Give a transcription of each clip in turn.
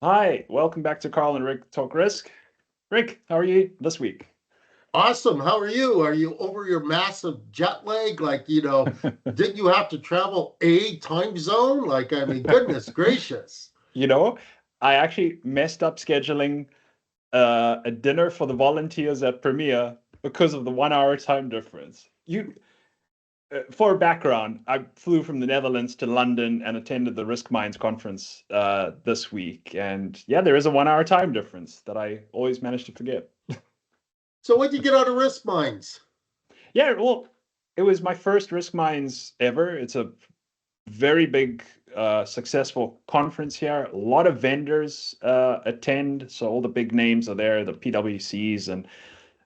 Hi, welcome back to Carl and Rick Talk Risk. Rick, how are you this week? Awesome. How are you? Are you over your massive jet lag? Didn't you have to travel a time zone? Goodness gracious. You know, I actually messed up scheduling a dinner for the volunteers at Premiere because of the 1 hour time difference. For background, I flew from the Netherlands to London and attended the RiskMinds conference this week, and yeah, there is a 1 hour time difference that I always manage to forget. So what'd you get out of Risk Minds? Yeah, well, it was my first RiskMinds ever. It's a very big, successful conference here. A lot of vendors attend, so all the big names are there, the PwCs and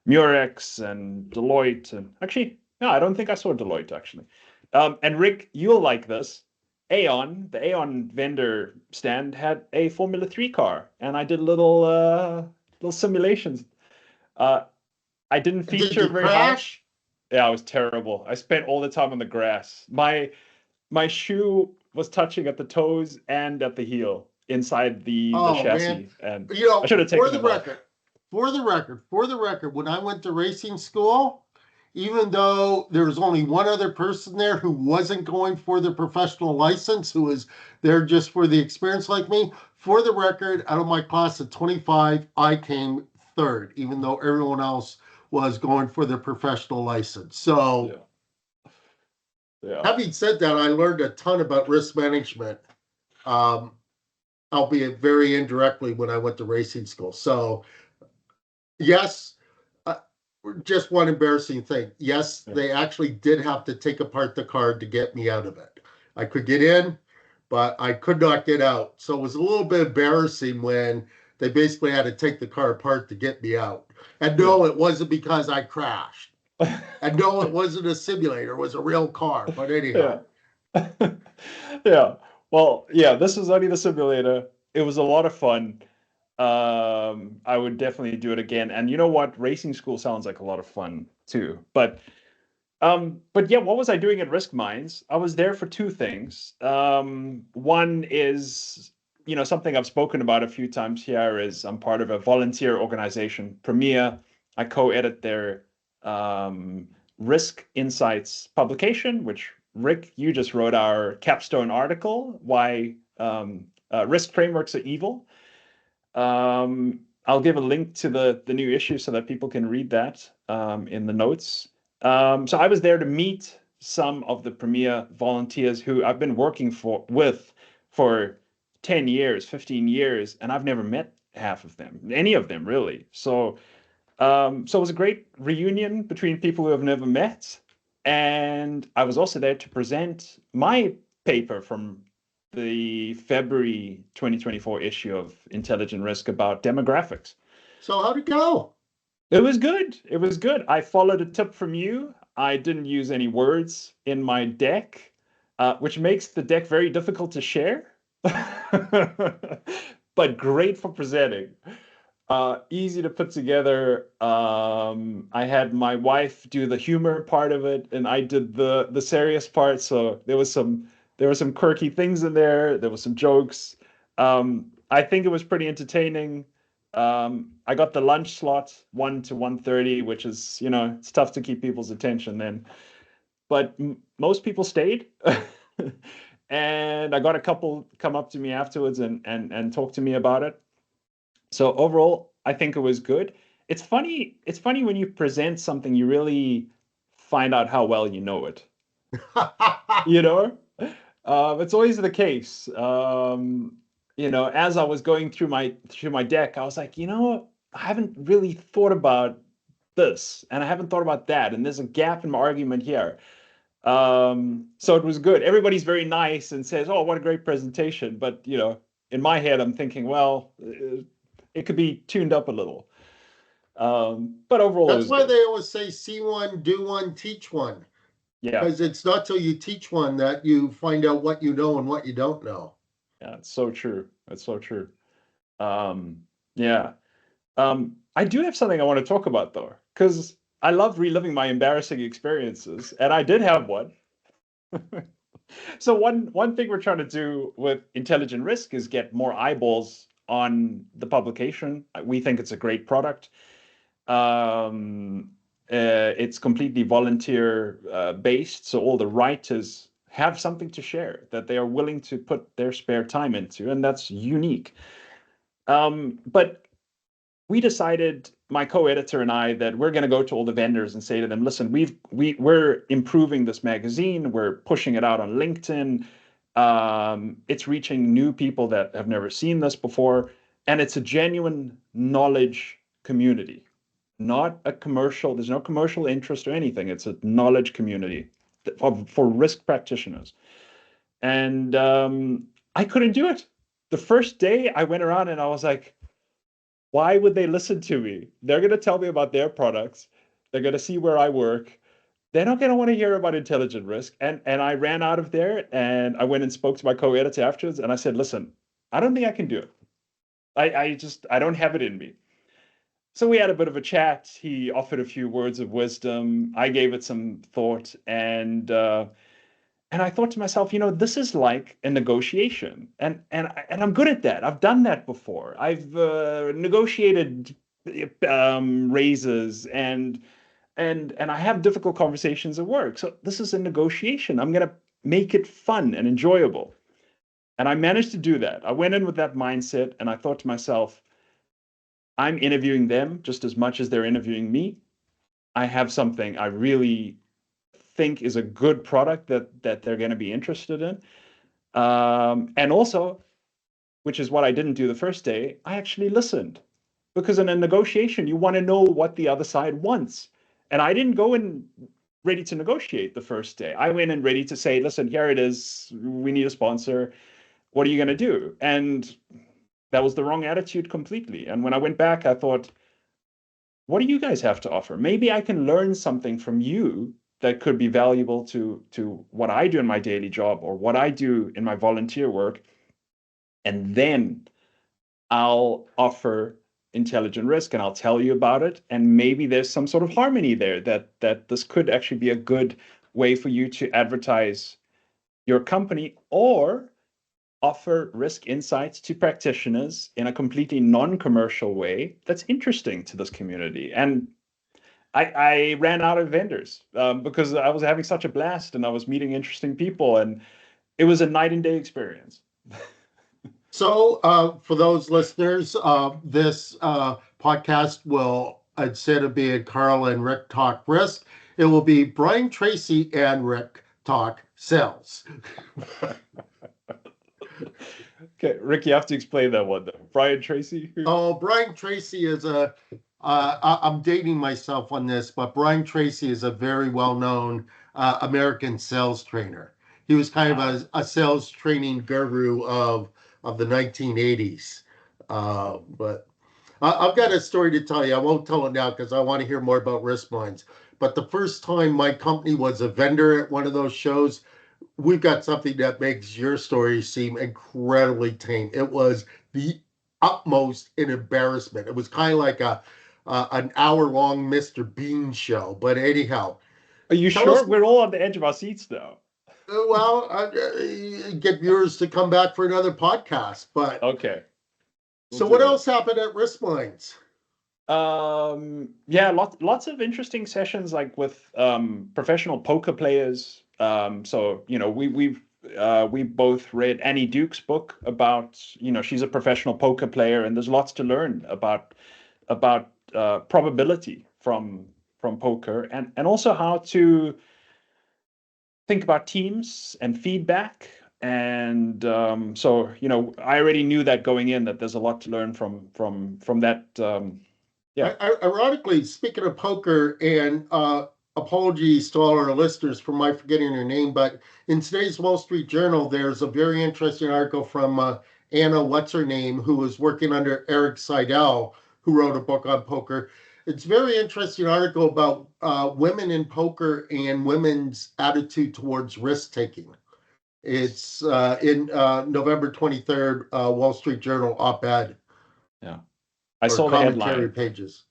Murex and Deloitte. And actually, no, I don't think I saw Deloitte actually. And Rick, you'll like this. Aon, the Aon vendor stand had a Formula 3 car, and I did little simulations. Uh, I didn't Did feature you very high. crash? Yeah, it was terrible. I spent all the time on the grass. My shoe was touching at the toes and at the heel inside the Oh man. chassis, and You I know, should have for taken the them off. record, for the record, when I went to racing school, even though there was only one other person there who wasn't going for the professional license, who was there just for the experience like me, for the record, out of my class of 25, I came third, even though everyone else was going for the professional license. So, Yeah, yeah, having said that, I learned a ton about risk management, um, albeit very indirectly when I went to racing school. So, yes, uh, just one embarrassing thing. Yes, yeah, they actually did have to take apart the car to get me out of it. I could get in, but I could not get out. So it was a little bit embarrassing when they basically had to take the car apart to get me out. And yeah. no, it wasn't because I crashed. And no, it wasn't a simulator, it was a real car. But anyhow, Yeah. Yeah. Well, yeah, this was only the simulator. It was a lot of fun. I would definitely do it again. And you know what? Racing school sounds like a lot of fun too. But yeah, what was I doing at Risk Minds? I was there for two things. One is, something I've spoken about a few times here is I'm part of a volunteer organization, Premier. I co-edit their Risk Insights publication, which Rick, you just wrote our capstone article, why risk frameworks are evil. I'll give a link to the new issue so that people can read that in the notes. So I was there to meet some of the Premier volunteers who I've been working for 10 years, 15 years, and I've never met half of them, any of them really. So it was a great reunion between people who have never met. And I was also there to present my paper from the February 2024 issue of Intelligent Risk about demographics. so how'd it go? It was good. It was good. I followed a tip from you. I didn't use any words in my deck, which makes the deck very difficult to share, but great for presenting. Easy to put together. I had my wife do the humor part of it, and I did the serious part. So there were some quirky things in there. There were some jokes. I think it was pretty entertaining. I got the lunch slot 1 to 1:30, which is it's tough to keep people's attention then, but most people stayed. And I got a couple come up to me afterwards and talk to me about it. So overall, I think it was good. It's funny. It's funny when you present something, you really find out how well you know it. You know, it's always the case. As I was going through my deck, I was like, I haven't really thought about this, and I haven't thought about that, and there's a gap in my argument here. So it was good. Everybody's very nice and says, "Oh, what a great presentation," but in my head, I'm thinking, well, it could be tuned up a little. But overall, it That's was why good. they always say see one, do one, teach one. Yeah, Because it's not till you teach one that you find out what you know and what you don't know. yeah, it's so true. It's so true. Yeah. I do have something I want to talk about though, because I love reliving my embarrassing experiences, and I did have one. So one thing we're trying to do with intelligent risk is get more eyeballs on the publication. We think it's a great product. It's completely volunteer based, so all the writers have something to share that they are willing to put their spare time into, and that's unique. But we decided, my co-editor and I, that we're going to go to all the vendors and say to them, listen, we're improving this magazine, we're pushing it out on LinkedIn, it's reaching new people that have never seen this before, and it's a genuine knowledge community, not a commercial. There's no commercial interest or anything. It's a knowledge community for risk practitioners. And I couldn't do it. The first day I went around and I was like, why would they listen to me? They're going to tell me about their products. They're going to see where I work. They're not going to want to hear about intelligent risk. And I ran out of there and I went and spoke to my co-editor afterwards. And I said, listen, I don't think I can do it. I don't have it in me. So we had a bit of a chat. He offered a few words of wisdom. I gave it some thought, and I thought to myself, this is like a negotiation, and I'm good at that. I've done that before. I've negotiated raises, and I have difficult conversations at work. So this is a negotiation. I'm gonna make it fun and enjoyable, and I managed to do that. I went in with that mindset, and I thought to myself, I'm interviewing them just as much as they're interviewing me. I have something I really think is a good product that they're going to be interested in. And also, which is what I didn't do the first day, I actually listened. Because in a negotiation, you want to know what the other side wants. And I didn't go in ready to negotiate the first day. I went in ready to say, listen, here it is. We need a sponsor. What are you going to do? And that was the wrong attitude completely. And when I went back, I thought, what do you guys have to offer? Maybe I can learn something from you that could be valuable to what I do in my daily job or what I do in my volunteer work. And then I'll offer intelligent risk and I'll tell you about it. And maybe there's some sort of harmony there that this could actually be a good way for you to advertise your company or offer risk insights to practitioners in a completely non-commercial way that's interesting to this community. And I ran out of vendors because I was having such a blast and I was meeting interesting people, and it was a night and day experience. So, for those listeners, this podcast will, instead of being Carl and Rick Talk Risk, it will be Brian Tracy and Rick Talk Sales. Okay, Rick, you have to explain that one though. Brian Tracy? Oh, Brian Tracy is I'm dating myself on this, but Brian Tracy is a very well-known American sales trainer. He was kind of a sales training guru of the 1980s. But I've got a story to tell you. I won't tell it now because I want to hear more about RiskMinds. But the first time my company was a vendor at one of those shows, we've got something that makes your story seem incredibly tame. It was the utmost in embarrassment. It was kind of like an hour-long Mr. Bean show. But anyhow, Are you tell sure? us. We're all on the edge of our seats though. Well, get viewers to come back for another podcast. But Okay. so, what else happened at RiskMinds? Yeah, lots of interesting sessions like with professional poker players. So we both read Annie Duke's book about, she's a professional poker player, and there's lots to learn about probability from poker, and also how to think about teams and feedback. And so I already knew that going in, that there's a lot to learn from that. Yeah. Ironically, speaking of poker, and apologies to all our listeners for my forgetting her name, but in today's Wall Street Journal, there's a very interesting article from Anna, what's her name, who was working under Eric Seidel, who wrote a book on poker. It's a very interesting article about women in poker and women's attitude towards risk taking. It's in November 23rd, Wall Street Journal op-ed. Yeah. I Or saw the commentary headline. pages.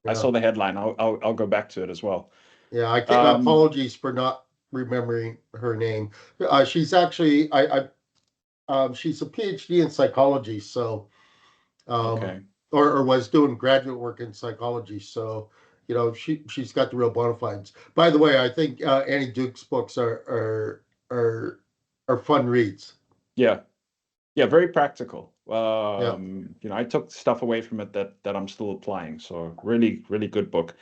I saw the headline. I'll go back to it as well. Yeah, I can't. Apologies for not remembering her name. She's actually she's a PhD in psychology. So um, Okay. or was doing graduate work in psychology. So, she's got the real bona fides. By the way, I think Annie Duke's books are fun reads. Yeah. Yeah, very practical. Yeah. I took stuff away from it that I'm still applying. So really, really good book.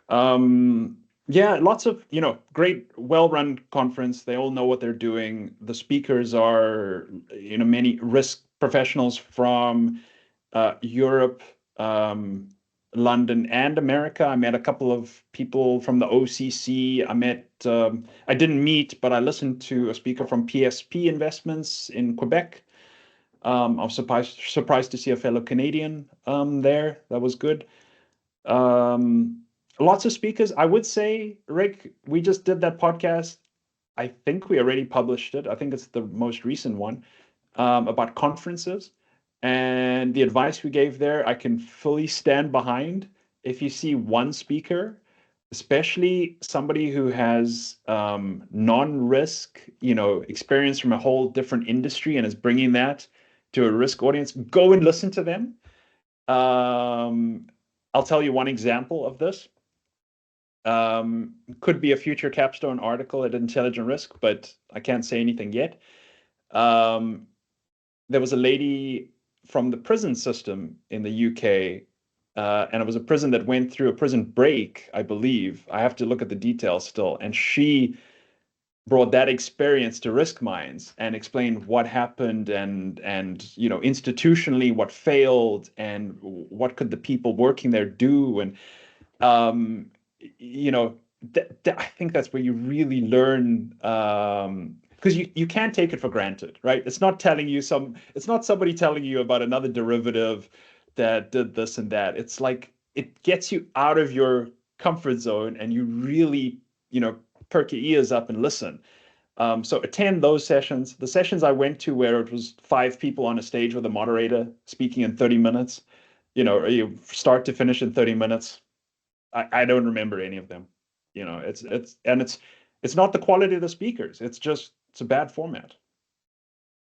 Um, yeah, lots of, great, well-run conference. They all know what they're doing. The speakers are, many risk professionals from Europe, London, and America. I met a couple of people from the OCC. I didn't meet, but I listened to a speaker from PSP Investments in Quebec. I was surprised to see a fellow Canadian there. That was good. Um, Lots of speakers. I would say, Rick, we just did that podcast. I think we already published it. I think it's the most recent one about conferences. And the advice we gave there, I can fully stand behind. If you see one speaker, especially somebody who has non-risk, experience from a whole different industry and is bringing that to a risk audience, go and listen to them. Um, I'll tell you one example of this. Could be a future capstone article at Intelligent Risk, but I can't say anything yet. Um, there was a lady from the prison system in the UK, and it was a prison that went through a prison break, I believe. I have to look at the details still. And she brought that experience to RiskMinds and explained what happened and institutionally what failed and what could the people working there do. And um, you know, I think that's where you really learn, because you can't take it for granted, right? It's not somebody telling you about another derivative that did this and that. It's like it gets you out of your comfort zone and you really, perk your ears up and listen. So attend those sessions. The sessions I went to where it was five people on a stage with a moderator speaking in 30 minutes, you start to finish in 30 minutes. I don't remember any of them. It's not the quality of the speakers. It's a bad format.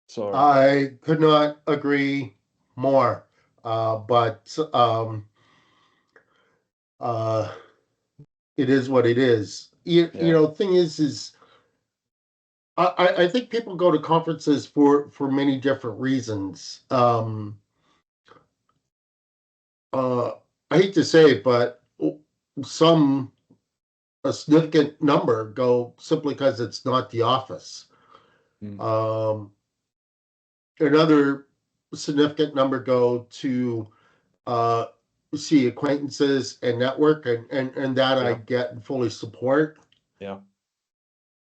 So I could not agree more. But uh, it is what it is. yeah, Thing is I think people go to conferences for many different reasons. Uh, I hate to say it, but some a significant number go simply because it's not the office. mm, Um, Another significant number go to uh, see acquaintances and network, and that I yeah, get and fully support. yeah,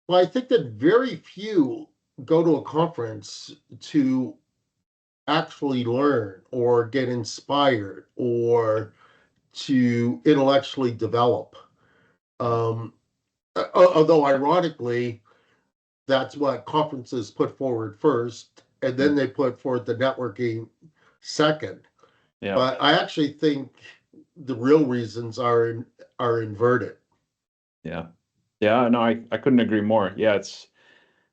Well, I think that very few go to a conference to actually learn or get inspired or to intellectually develop. yeah, Um, Although, ironically, that's what conferences put forward first, and then mm, they put forward the networking second. yeah, But I actually think the real reasons are inverted. yeah, yeah. No, I couldn't agree more. Yeah, it's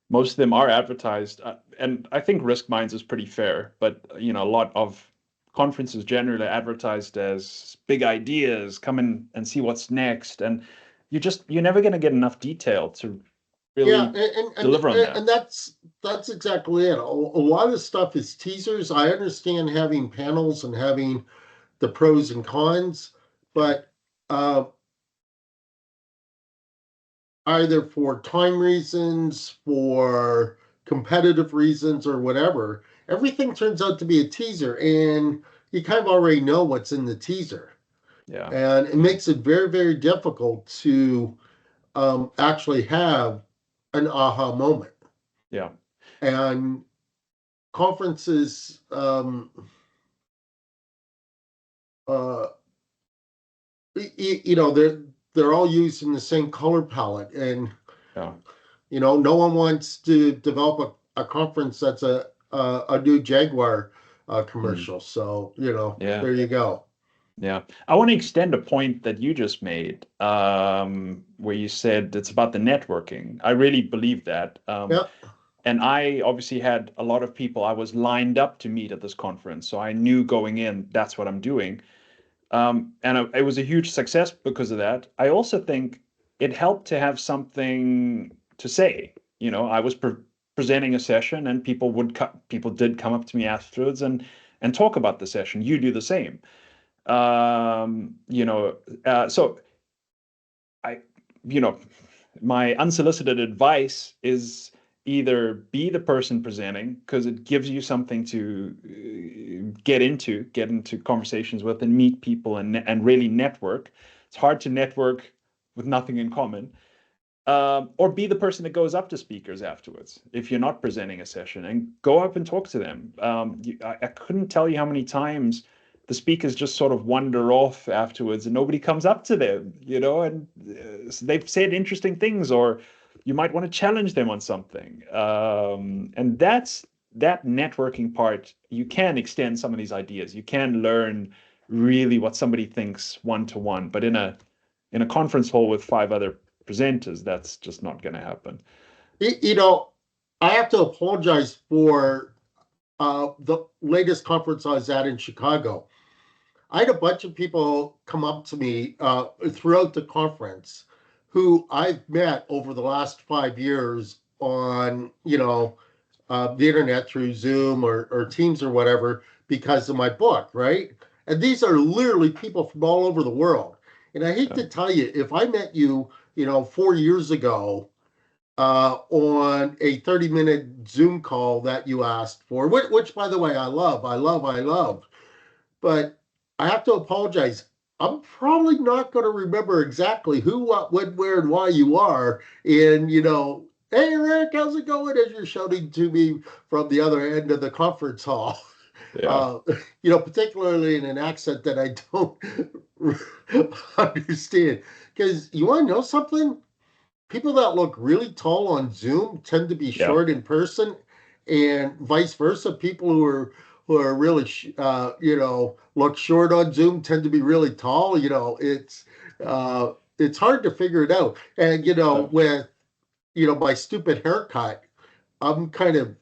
most of them are advertised, and I think Risk Minds is pretty fair. But a lot of conferences generally advertised as big ideas, come in and see what's next, and you're never going to get enough detail to Yeah, really deliver on and that. that's exactly it. A lot of stuff is teasers. I understand having panels and having the pros and cons, Yeah, but uh, either for time reasons, for competitive reasons, or whatever, everything turns out to be a teaser, and you kind of already know what's in the teaser, yeah, and it yeah, makes it very, very difficult to actually have an aha moment. yeah, And conferences, uh, they're all used in the same color palette, and yeah. no one wants to develop a conference that's a new Jaguar Mm, commercial. So yeah. there you go. Yeah. I want to extend a point that you just made, where you said it's about the networking. I really believe that. Yeah, And I obviously had a lot of people I was lined up to meet at this conference. So I knew going in, that's what I'm doing. It was a huge success because of that. I also think it helped to have something to say. I was presenting a session, and people did come up to me afterwards and talk about the session. You do the same. So I, you know, my unsolicited advice is either be the person presenting because it gives you something to get into conversations with and meet people and really network. It's hard to network with nothing in common. Or be the person that goes up to speakers afterwards if you're not presenting a session, and go up and talk to them. I couldn't tell you how many times the speakers just sort of wander off afterwards and nobody comes up to them, and they've said interesting things, or you might want to challenge them on something. And that networking part. You can extend some of these ideas. You can learn really what somebody thinks one to one, but in a conference hall with five other presenters, that's just not going to happen. I have to apologize for the latest conference I was at in Chicago. I had a bunch of people come up to me throughout the conference who I've met over the last 5 years on, the internet through Zoom or Teams or whatever because of my book, right? And these are literally people from all over the world. And I hate to tell you, if I met you, 4 years ago on a 30-minute Zoom call that you asked for, which by the way, I love. But I have to apologize. I'm probably not going to remember exactly who, what, when, where, and why you are. And, hey, Rick, how's it going? As you're shouting to me from the other end of the conference hall. Yeah. Particularly in an accent that I don't understand. Because you want to know something? People that look really tall on Zoom tend to be Yeah. short in person, and vice versa. People who are really look short on Zoom tend to be really tall. It's hard to figure it out. And with my stupid haircut, I'm kind of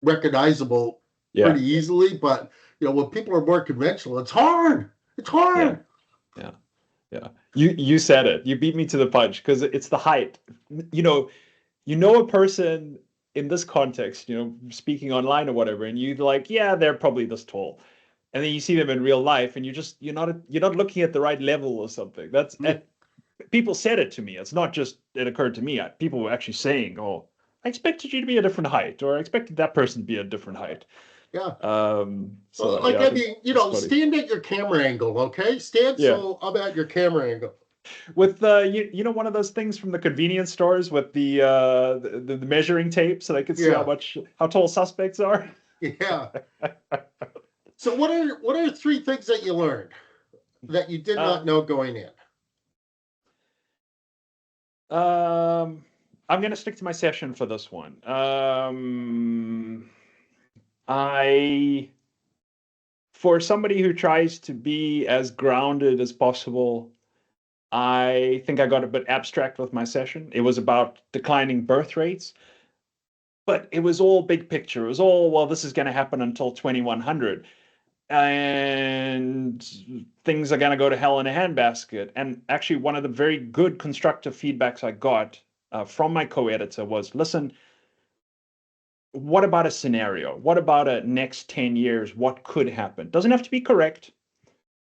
recognizable Yeah. pretty easily. But when people are more conventional, it's hard. It's Yeah. hard. Yeah. Yeah. You said it. You beat me to the punch because it's the height. A person in this context, speaking online or whatever, and you're like, yeah, they're probably this tall. And then you see them in real life, and you're not looking at the right level or something. And people said it to me. It's not just it occurred to me. People were actually saying, "Oh, I expected you to be a different height," or "I expected that person to be a different height." Yeah. So Like, yeah, I mean, it's funny. stand at your camera angle, okay? Stand Yeah. so I'm at your camera angle. With one of those things from the convenience stores with the measuring tape, so they could see Yeah, how tall suspects are. yeah. So what are three things that you learned that you did not Um, know going in? I'm gonna stick to my session for this one. I For somebody who tries to be as grounded as possible, I think I got a bit abstract with my session. It was about declining birth rates, but it was all big picture. It was all, well, this is going to happen until 2100, and things are going to go to hell in a handbasket. And actually, one of the very good constructive feedbacks I got from my co-editor was, listen, what about a scenario? What about a next 10 years? What could happen? Doesn't have to be correct.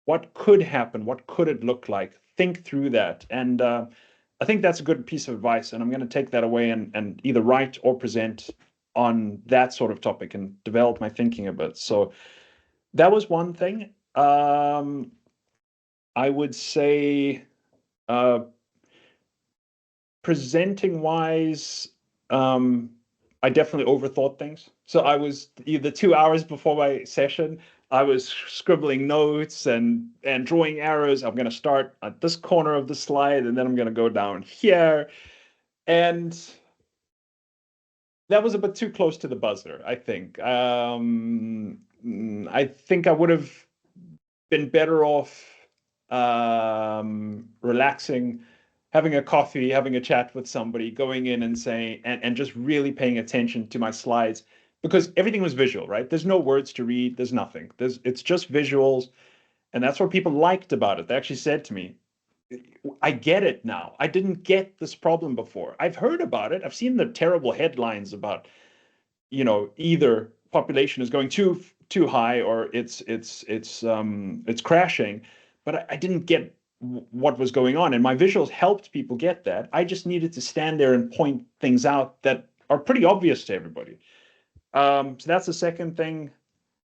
What could happen? What could it look like? Think through that. And I think that's a good piece of advice. And I'm going to take that away and either write or present on that sort of topic and develop my thinking a bit. So that was one thing. I would say uh, presenting wise, I definitely overthought things. So I was the 2 hours before my session, I was scribbling notes and drawing arrows. I'm going to start at this corner of the slide, and then I'm going to go down here. And that was a bit too close to the buzzer, I think. I think I would have been better off relaxing having a coffee, having a chat with somebody, going in and saying, and just really paying attention to my slides because everything was visual, right? There's no words to read, there's nothing. It's just visuals. And that's what people liked about it. They actually said to me, I get it now. I didn't get this problem before. I've heard about it. I've seen the terrible headlines about, either population is going too high or it's crashing, but I didn't get what was going on, and my visuals helped people get that. I just needed to stand there and point things out that are pretty obvious to everybody. So that's the second thing.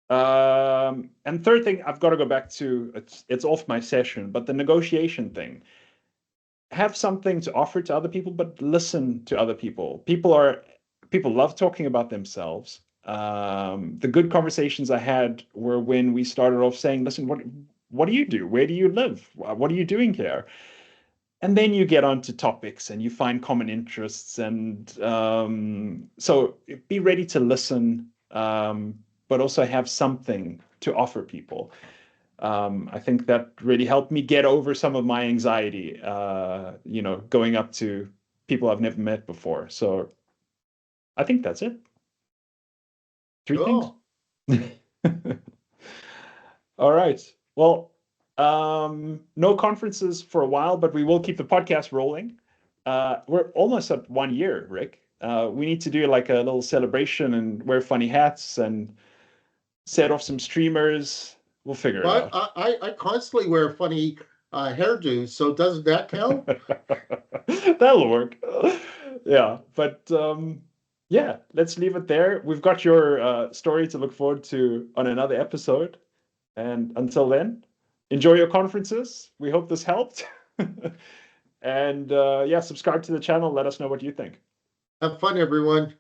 And third thing, I've got to go back to, it's off my session, but the negotiation thing. Have something to offer to other people, but listen to other people. People love talking about themselves. The good conversations I had were when we started off saying, "Listen, what do you do? Where do you live? What are you doing here?" And then you get onto topics and you find common interests, and so be ready to listen, but also have something to offer people. I think that really helped me get over some of my anxiety, going up to people I've never met before. So I think that's it. Three things. Cool. All right. Well, no conferences for a while, but we will keep the podcast rolling. We're almost at 1 year, Rick. We need to do like a little celebration and wear funny hats and set off some streamers. We'll figure it But out. I constantly wear funny hairdos, so doesn't that count? That'll work. Yeah, but yeah, let's leave it there. We've got your story to look forward to on another episode. And until then, enjoy your conferences. We hope this helped. And yeah, subscribe to the channel. Let us know what you think. Have fun, everyone.